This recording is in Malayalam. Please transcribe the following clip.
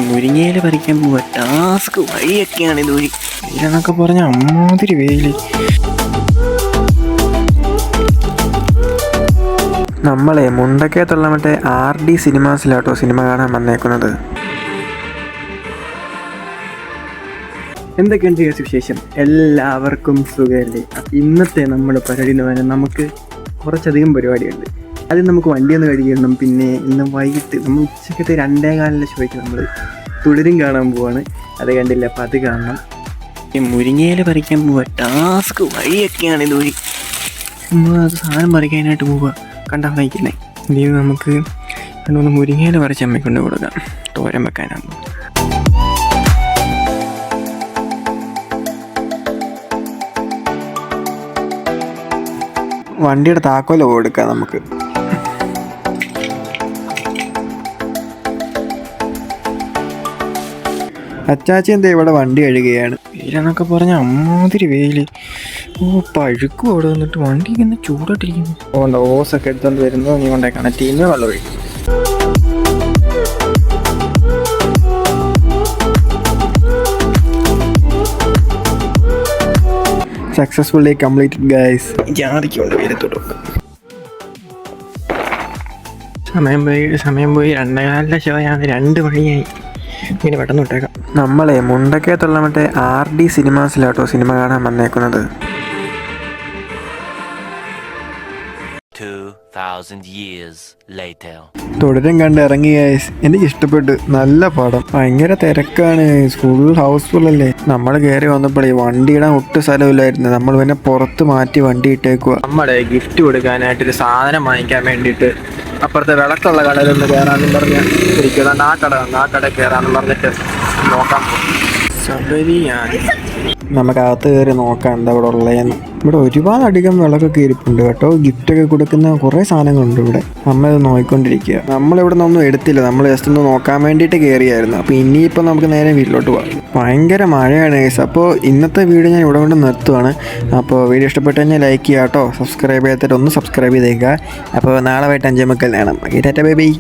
മുരിങ്ങയില പറിക്കാൻ പോവാ. ടാസ്ക് വഴിയൊക്കെയാണ് ഇത്. വെയിലെന്നൊക്കെ പറഞ്ഞ അമ്മാതിരി വെയില്. നമ്മളെ മുണ്ടക്കയത്തുള്ള മറ്റേ RD സിനിമാസിലാട്ടോ സിനിമ കാണാൻ വന്നേക്കുന്നത്. എന്തൊക്കെയുണ്ട് വിശേഷം? എല്ലാവർക്കും സുഖമല്ലേ? ഇന്നത്തെ നമ്മുടെ പരിപാടി എന്ന് പറഞ്ഞാൽ നമുക്ക് കുറച്ചധികം പരിപാടിയുണ്ട്. ആദ്യം നമുക്ക് വണ്ടി ഒന്ന് കഴുകിയിടണം. പിന്നെ ഇന്ന് വൈകിട്ട് നമ്മൾ ഉച്ചക്കത്തെ 2:15 ഷോയ്ക്ക് നമ്മൾ തുടരും കാണാൻ പോവാണ്. അത് കണ്ടില്ല, അപ്പം അത് കാണണം. മുരിങ്ങയില പറിക്കാൻ പോവാ. ടാസ്ക് വഴിയൊക്കെയാണ് ഇത്. നമ്മൾ അത് സാധനം പറിക്കാനായിട്ട് പോവുക. കണ്ടാൽ നയിക്കുന്നേ. ഇതിൽ നമുക്ക് 2-3 മുരിങ്ങയില പറിച്ച് അമ്മയ്ക്കൊണ്ട് കൊടുക്കാം. തോരൻ വെക്കാനാണ്. വണ്ടിയുടെ താക്കോല് കൊടുക്കാം നമുക്ക്. അച്ചാച്ചി എന്താ ഇവിടെ വണ്ടി കഴുകുകയാണ്. വെയിലെന്നൊക്കെ പറഞ്ഞ അമ്മാതിരി വെയിൽ. പഴുക്കും അവിടെ വന്നിട്ട് വണ്ടി ഇങ്ങനെ ചൂടായിട്ടിരിക്കുന്നു. ഓണ്ട ഓസൊക്കെ എടുത്തോണ്ട് വരുന്നത് നീ കൊണ്ടേ കണക്റ്റീന്ന് വെള്ളം ഒഴിക്കും. Successfully completed guys. ജാതിക്കൊണ്ട് വരത്തോട്ട് സമയം പോയി 2:15 ഷോയാണ്. 2 മണിയായി. ഇങ്ങനെ പെട്ടെന്ന് വിട്ടേക്കാം. നമ്മളെ മുണ്ടക്കയത്തുള്ള മറ്റേ RD സിനിമാസിലാട്ടോ സിനിമ കാണാൻ വന്നേക്കുന്നത്. 2000 years later. തുടരും കണ്ട് ഇറങ്ങി ഗൈസ്. എനിക്ക് ഇഷ്ടപ്പെട്ടു. നല്ല പടം. ഭയങ്കര തിരക്കാണ്. സ്കൂൾ ഹൗസ്ഫുൾ അല്ലേ. നമ്മൾ കയറി വന്നപ്പോഴേ വണ്ടി ഇടാൻ ഒട്ടും സ്ഥലമില്ലായിരുന്നു. നമ്മൾ പിന്നെ പുറത്ത് മാറ്റി വണ്ടി ഇട്ടേക്കുക. നമ്മുടെ ഗിഫ്റ്റ് കൊടുക്കാനായിട്ടൊരു സാധനം വാങ്ങിക്കാൻ വേണ്ടിയിട്ട് അപ്പുറത്തെ വിളക്കുള്ള കടയിലൊന്ന് കയറാമെന്നും പറഞ്ഞ് ഇരിക്കണം. ആ കട കയറാമെന്ന് പറഞ്ഞിട്ട് നോക്കാം. ശബരിയാണ്. നമുക്കകത്ത് കയറി നോക്കാം എന്താ ഇവിടെ ഉള്ളതെന്ന്. ഇവിടെ ഒരുപാടധികം വിളക്കൊക്കെ ഇരിപ്പുണ്ട് കേട്ടോ. ഗിഫ്റ്റൊക്കെ കൊടുക്കുന്ന കുറേ സാധനങ്ങളുണ്ട് ഇവിടെ. നമ്മൾ ഇത് നോക്കിക്കൊണ്ടിരിക്കുക. നമ്മളിവിടെ നിന്നൊന്നും എടുത്തില്ല. നമ്മൾ ജസ്റ്റ് ഒന്ന് നോക്കാൻ വേണ്ടിയിട്ട് കയറിയായിരുന്നു. അപ്പോൾ ഇനിയിപ്പോൾ നമുക്ക് നേരെ വീട്ടിലോട്ട് പോകാം. ഭയങ്കര മഴയാണ് ഗൈസ്. അപ്പോൾ ഇന്നത്തെ വീഡിയോ ഞാൻ ഇവിടെ കൊണ്ട് നിർത്തുവാണ്. അപ്പോൾ വീഡിയോ ഇഷ്ടപ്പെട്ട് കഴിഞ്ഞാൽ ലൈക്ക് ചെയ്യുക കേട്ടോ. സബ്സ്ക്രൈബ് ചെയ്യാത്തിട്ട് ഒന്ന് സബ്സ്ക്രൈബ് ചെയ്തേക്കുക. അപ്പോൾ നാളെ വൈകിട്ട് 5 മണിക്ക് കാണാം. Tata bye bye.